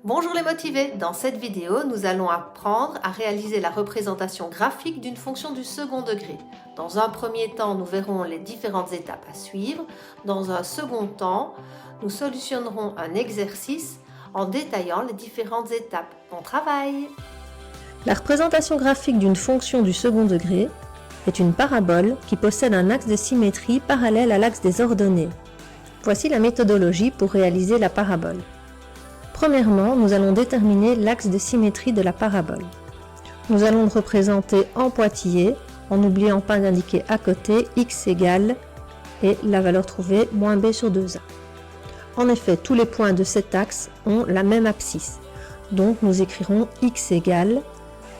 Bonjour les motivés, dans cette vidéo nous allons apprendre à réaliser la représentation graphique d'une fonction du second degré. Dans un premier temps nous verrons les différentes étapes à suivre, dans un second temps nous solutionnerons un exercice en détaillant les différentes étapes. Bon travail! La représentation graphique d'une fonction du second degré est une parabole qui possède un axe de symétrie parallèle à l'axe des ordonnées. Voici la méthodologie pour réaliser la parabole. Premièrement, nous allons déterminer l'axe de symétrie de la parabole. Nous allons le représenter en pointillés, en n'oubliant pas d'indiquer à côté x égale et la valeur trouvée moins b sur 2a. En effet, tous les points de cet axe ont la même abscisse. Donc nous écrirons x égale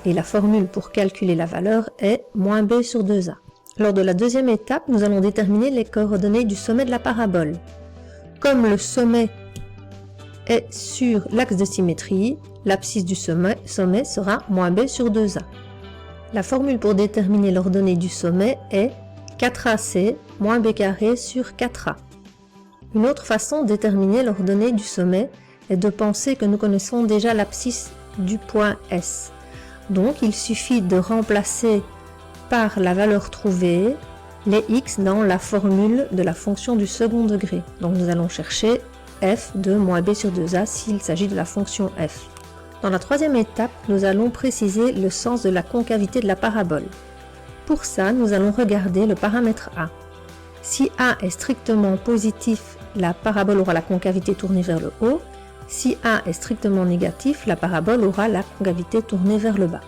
et la formule pour calculer la valeur est moins b sur 2a. Lors de la deuxième étape, nous allons déterminer les coordonnées du sommet de la parabole. Comme le sommet est sur l'axe de symétrie, l'abscisse du sommet sera moins b sur 2a. La formule pour déterminer l'ordonnée du sommet est 4ac moins b carré sur 4a. Une autre façon de déterminer l'ordonnée du sommet est de penser que nous connaissons déjà l'abscisse du point S. Donc il suffit de remplacer par la valeur trouvée les x dans la formule de la fonction du second degré. Donc nous allons chercher f de moins b sur 2a s'il s'agit de la fonction f. Dans la troisième étape, nous allons préciser le sens de la concavité de la parabole. Pour ça, nous allons regarder le paramètre a. Si a est strictement positif, la parabole aura la concavité tournée vers le haut. Si a est strictement négatif, la parabole aura la concavité tournée vers le bas.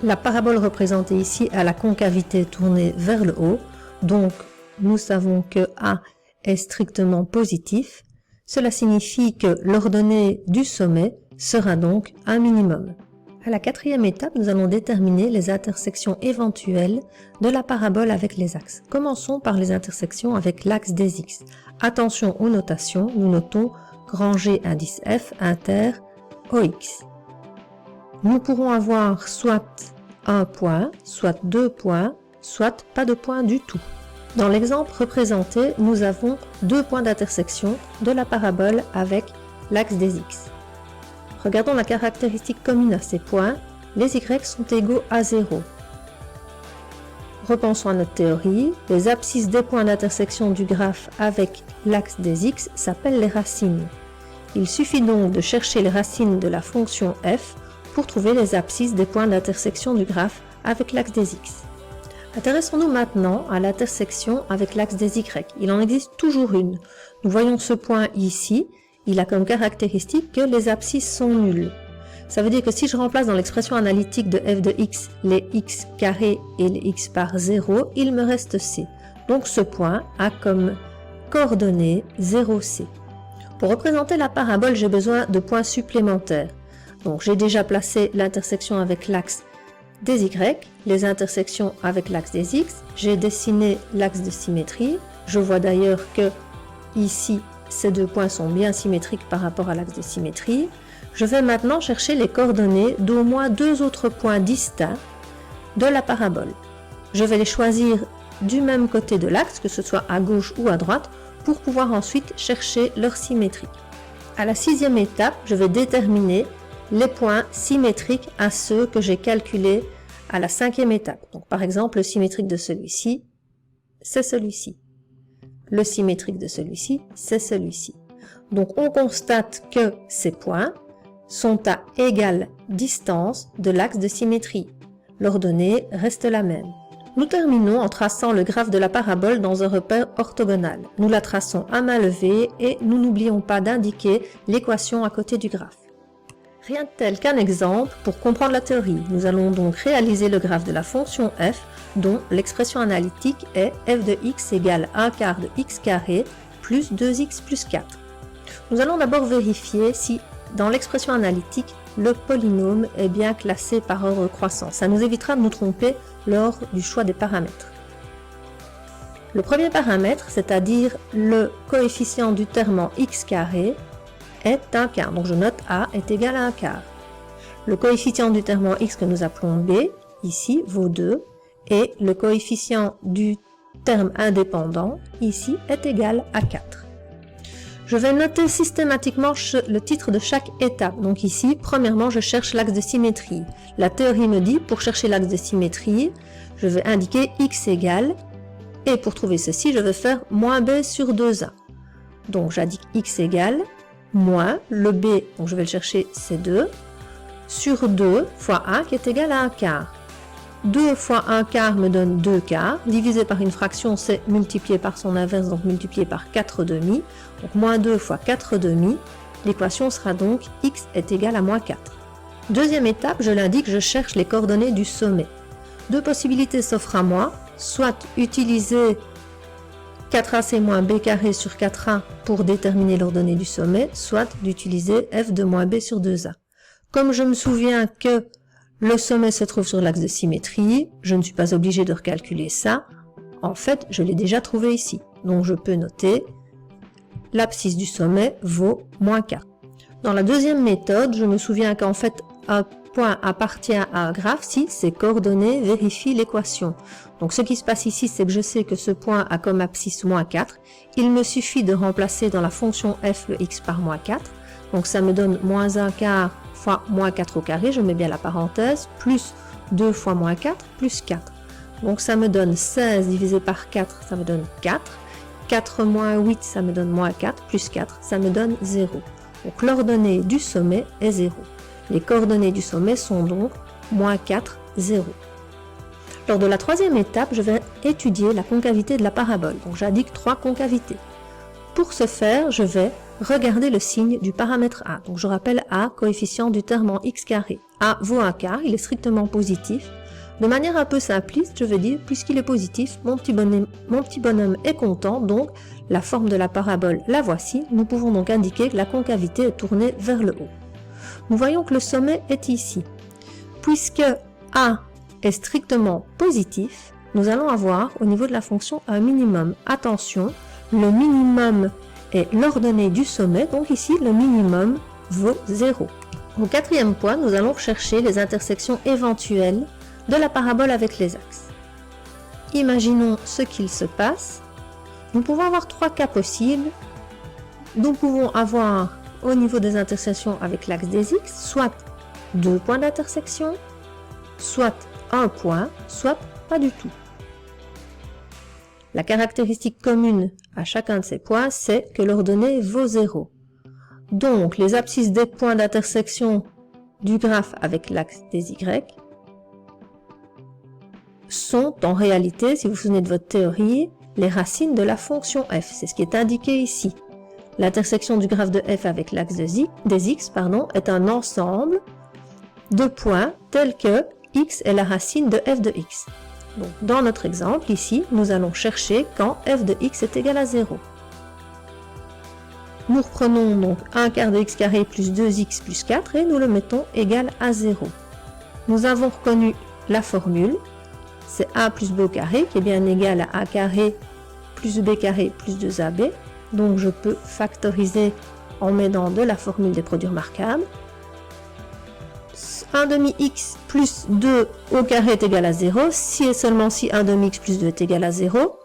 La parabole représentée ici a la concavité tournée vers le haut, donc nous savons que a est strictement positif. Cela signifie que l'ordonnée du sommet sera donc un minimum. À la quatrième étape, nous allons déterminer les intersections éventuelles de la parabole avec les axes. Commençons par les intersections avec l'axe des x. Attention aux notations, nous notons grand G indice F inter OX. Nous pourrons avoir soit un point, soit deux points, soit pas de point du tout. Dans l'exemple représenté, nous avons deux points d'intersection de la parabole avec l'axe des x. Regardons la caractéristique commune à ces points, les y sont égaux à 0. Repensons à notre théorie, les abscisses des points d'intersection du graphe avec l'axe des x s'appellent les racines. Il suffit donc de chercher les racines de la fonction f pour trouver les abscisses des points d'intersection du graphe avec l'axe des x. Intéressons-nous maintenant à l'intersection avec l'axe des y. Il en existe toujours une. Nous voyons ce point ici. Il a comme caractéristique que les abscisses sont nulles. Ça veut dire que si je remplace dans l'expression analytique de f de x les x carrés et les x par 0, il me reste c. Donc ce point a comme coordonnée 0c. Pour représenter la parabole, j'ai besoin de points supplémentaires. Donc j'ai déjà placé l'intersection avec l'axe des y, les intersections avec l'axe des x, j'ai dessiné l'axe de symétrie. Je vois d'ailleurs que ici, ces deux points sont bien symétriques par rapport à l'axe de symétrie. Je vais maintenant chercher les coordonnées d'au moins deux autres points distincts de la parabole. Je vais les choisir du même côté de l'axe, que ce soit à gauche ou à droite, pour pouvoir ensuite chercher leur symétrie. À la sixième étape, je vais déterminer les points symétriques à ceux que j'ai calculés à la cinquième étape. Donc, par exemple, le symétrique de celui-ci, c'est celui-ci. Le symétrique de celui-ci, c'est celui-ci. Donc, on constate que ces points sont à égale distance de l'axe de symétrie. L'ordonnée reste la même. Nous terminons en traçant le graphe de la parabole dans un repère orthogonal. Nous la traçons à main levée et nous n'oublions pas d'indiquer l'équation à côté du graphe. Rien de tel qu'un exemple pour comprendre la théorie. Nous allons donc réaliser le graphe de la fonction f dont l'expression analytique est f de x égale 1 quart de x carré plus 2x plus 4. Nous allons d'abord vérifier si dans l'expression analytique le polynôme est bien classé par ordre croissant. Ça nous évitera de nous tromper lors du choix des paramètres. Le premier paramètre, c'est-à-dire le coefficient du terme en x carré, est 1 quart. Donc je note a est égal à 1 quart. Le coefficient du terme en x que nous appelons b, ici, vaut 2, et le coefficient du terme indépendant, ici, est égal à 4. Je vais noter systématiquement le titre de chaque étape. Donc ici, premièrement, je cherche l'axe de symétrie. La théorie me dit, pour chercher l'axe de symétrie, je vais indiquer x égale, et pour trouver ceci, je vais faire moins b sur 2a. Donc j'indique x égale, moins, le b, donc je vais le chercher, c'est 2, sur 2 fois a qui est égal à 1 quart. 2 fois 1 quart me donne 2 quarts, divisé par une fraction, c'est multiplié par son inverse, donc multiplié par 4 demi. Donc moins 2 fois 4 demi, l'équation sera donc x est égal à moins 4. Deuxième étape, je l'indique, je cherche les coordonnées du sommet. Deux possibilités s'offrent à moi, soit utiliser 4ac moins b carré sur 4a pour déterminer l'ordonnée du sommet, soit d'utiliser f de moins b sur 2a. Comme je me souviens que le sommet se trouve sur l'axe de symétrie, je ne suis pas obligé de recalculer ça. En fait, je l'ai déjà trouvé ici. Donc je peux noter l'abscisse du sommet vaut moins 4. Dans la deuxième méthode, je me souviens qu'en fait, un point appartient à un graphe si ses coordonnées vérifient l'équation. Donc ce qui se passe ici, c'est que je sais que ce point a comme abscisse moins 4. Il me suffit de remplacer dans la fonction f le x par moins 4. Donc ça me donne moins 1 quart fois moins 4 au carré, je mets bien la parenthèse, plus 2 fois moins 4, plus 4. Donc ça me donne 16 divisé par 4, ça me donne 4. 4 moins 8, ça me donne moins 4, plus 4, ça me donne 0. Donc l'ordonnée du sommet est 0. Les coordonnées du sommet sont donc moins 4, 0. Lors de la troisième étape, je vais étudier la concavité de la parabole. Donc j'indique 3 concavités. Pour ce faire, je vais regarder le signe du paramètre a. Donc je rappelle a, coefficient du terme en x carré. A vaut 1 quart, il est strictement positif. De manière un peu simpliste, je vais dire, puisqu'il est positif, mon petit bonhomme est content, donc la forme de la parabole, la voici. Nous pouvons donc indiquer que la concavité est tournée vers le haut. Nous voyons que le sommet est ici. Puisque a est strictement positif, nous allons avoir au niveau de la fonction un minimum. Attention, le minimum est l'ordonnée du sommet, donc ici le minimum vaut 0. Au quatrième point, nous allons chercher les intersections éventuelles de la parabole avec les axes. Imaginons ce qu'il se passe. Nous pouvons avoir 3 cas possibles. Nous pouvons avoir au niveau des intersections avec l'axe des x, soit 2 points d'intersection, soit 1 point, soit pas du tout. La caractéristique commune à chacun de ces points, c'est que l'ordonnée vaut 0. Donc, les abscisses des points d'intersection du graphe avec l'axe des y sont en réalité, si vous vous souvenez de votre théorie, les racines de la fonction f. C'est ce qui est indiqué ici. L'intersection du graphe de f avec l'axe des x est un ensemble de points tels que x est la racine de f de x. Donc, dans notre exemple, ici, nous allons chercher quand f de x est égal à 0. Nous reprenons donc 1 quart de x carré plus 2x plus 4 et nous le mettons égal à 0. Nous avons reconnu la formule, c'est a plus b au carré qui est bien égal à a carré plus b carré plus 2ab. Donc je peux factoriser en mettant de la formule des produits remarquables. 1 demi x plus 2 au carré est égal à 0, si et seulement si 1 demi x plus 2 est égal à 0,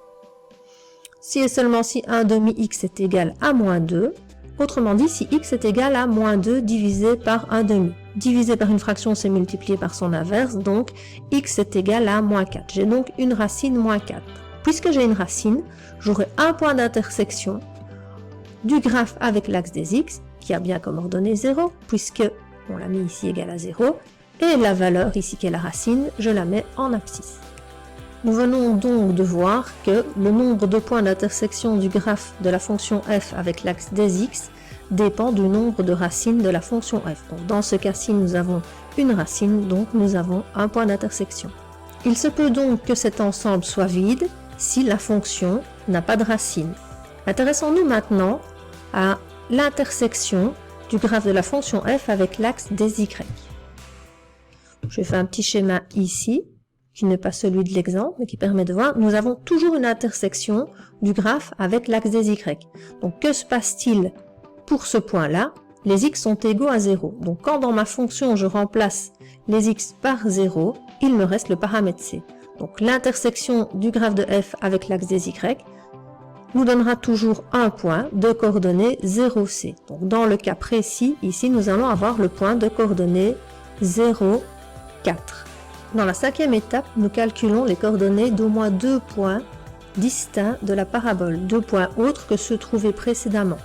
si et seulement si 1 demi x est égal à moins 2, autrement dit si x est égal à moins 2 divisé par 1 demi. Divisé par une fraction, c'est multiplié par son inverse, donc x est égal à moins 4. J'ai donc une racine moins 4. Puisque j'ai une racine, j'aurai un point d'intersection du graphe avec l'axe des x, qui a bien comme ordonnée 0, puisque on l'a mis ici égal à 0, et la valeur ici qui est la racine, je la mets en abscisse. Nous venons donc de voir que le nombre de points d'intersection du graphe de la fonction f avec l'axe des x dépend du nombre de racines de la fonction f. Donc dans ce cas-ci, nous avons une racine, donc nous avons un point d'intersection. Il se peut donc que cet ensemble soit vide si la fonction n'a pas de racine. Intéressons-nous maintenant à l'intersection du graphe de la fonction f avec l'axe des y. Je fais un petit schéma ici, qui n'est pas celui de l'exemple, mais qui permet de voir, nous avons toujours une intersection du graphe avec l'axe des y. Donc que se passe-t-il pour ce point-là? Les x sont égaux à 0. Donc quand dans ma fonction je remplace les x par 0, il me reste le paramètre c. Donc l'intersection du graphe de f avec l'axe des y, nous donnera toujours un point de coordonnées 0C. Donc dans le cas précis, ici, nous allons avoir le point de coordonnées 0, 4. Dans la cinquième étape, nous calculons les coordonnées d'au moins 2 points distincts de la parabole, 2 points autres que ceux trouvés précédemment.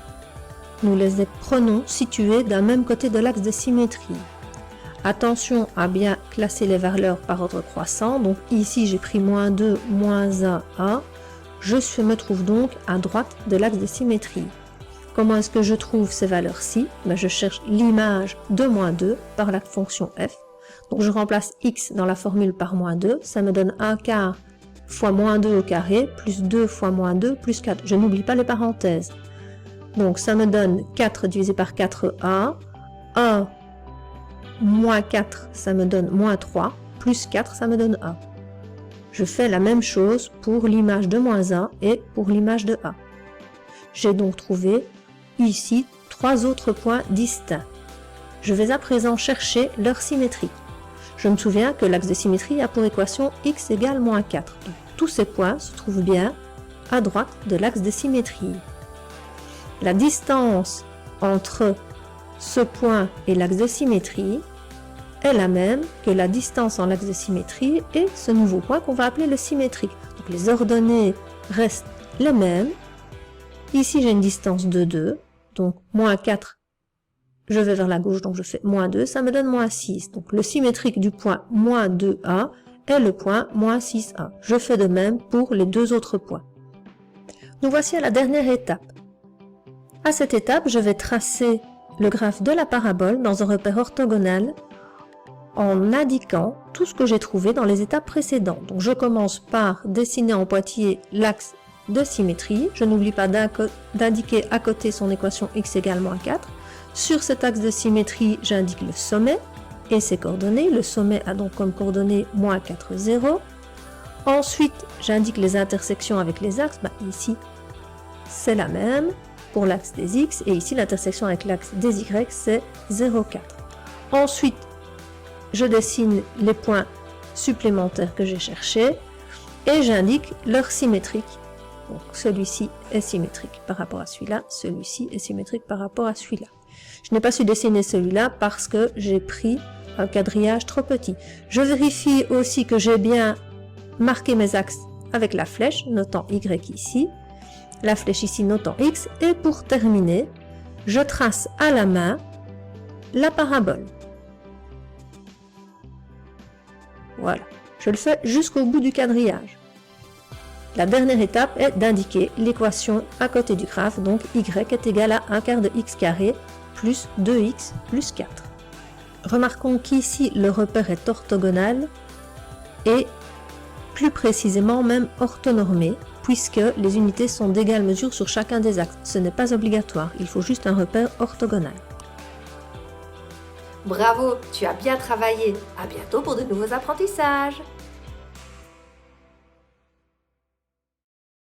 Nous les prenons situés d'un même côté de l'axe de symétrie. Attention à bien classer les valeurs par ordre croissant. Donc ici, j'ai pris -2, -1, 1. Je me trouve donc à droite de l'axe de symétrie. Comment est-ce que je trouve ces valeurs-ci? Je cherche l'image de -2 par la fonction f. Donc je remplace x dans la formule par -2. Ça me donne 1/4 fois -2 au carré, plus 2 fois -2, plus 4. Je n'oublie pas les parenthèses. Donc ça me donne 4 divisé par 4a. 1 moins 4, ça me donne -3. Plus 4, ça me donne 1. Je fais la même chose pour l'image de -1 et pour l'image de a. J'ai donc trouvé ici 3 autres points distincts. Je vais à présent chercher leur symétrie. Je me souviens que l'axe de symétrie a pour équation x égale -4. Donc, tous ces points se trouvent bien à droite de l'axe de symétrie. La distance entre ce point et l'axe de symétrie est la même que la distance en l'axe de symétrie et ce nouveau point qu'on va appeler le symétrique. Donc les ordonnées restent les mêmes. Ici j'ai une distance de 2, donc -4, je vais vers la gauche, donc je fais -2, ça me donne -6. Donc le symétrique du point -2a est le point -6a. Je fais de même pour les deux autres points. Nous voici à la dernière étape. À cette étape, je vais tracer le graphe de la parabole dans un repère orthogonal en indiquant tout ce que j'ai trouvé dans les étapes précédentes. Donc je commence par dessiner en pointillé l'axe de symétrie. Je n'oublie pas d'indiquer à côté son équation x égale -4. Sur cet axe de symétrie, j'indique le sommet et ses coordonnées. Le sommet a donc comme coordonnées -4, 0. Ensuite, j'indique les intersections avec les axes. Ici, c'est la même pour l'axe des x et ici l'intersection avec l'axe des y, c'est 0, 4. Ensuite, je dessine les points supplémentaires que j'ai cherchés et j'indique leur symétrique. Donc celui-ci est symétrique par rapport à celui-là, celui-ci est symétrique par rapport à celui-là. Je n'ai pas su dessiner celui-là parce que j'ai pris un quadrillage trop petit. Je vérifie aussi que j'ai bien marqué mes axes avec la flèche, notant y ici, la flèche ici notant x, et pour terminer, je trace à la main la parabole. Voilà, je le fais jusqu'au bout du quadrillage. La dernière étape est d'indiquer l'équation à côté du graphe, donc y est égal à 1/4 de x carré plus 2x plus 4. Remarquons qu'ici le repère est orthogonal et plus précisément même orthonormé, puisque les unités sont d'égale mesure sur chacun des axes. Ce n'est pas obligatoire, il faut juste un repère orthogonal. Bravo, tu as bien travaillé. À bientôt pour de nouveaux apprentissages.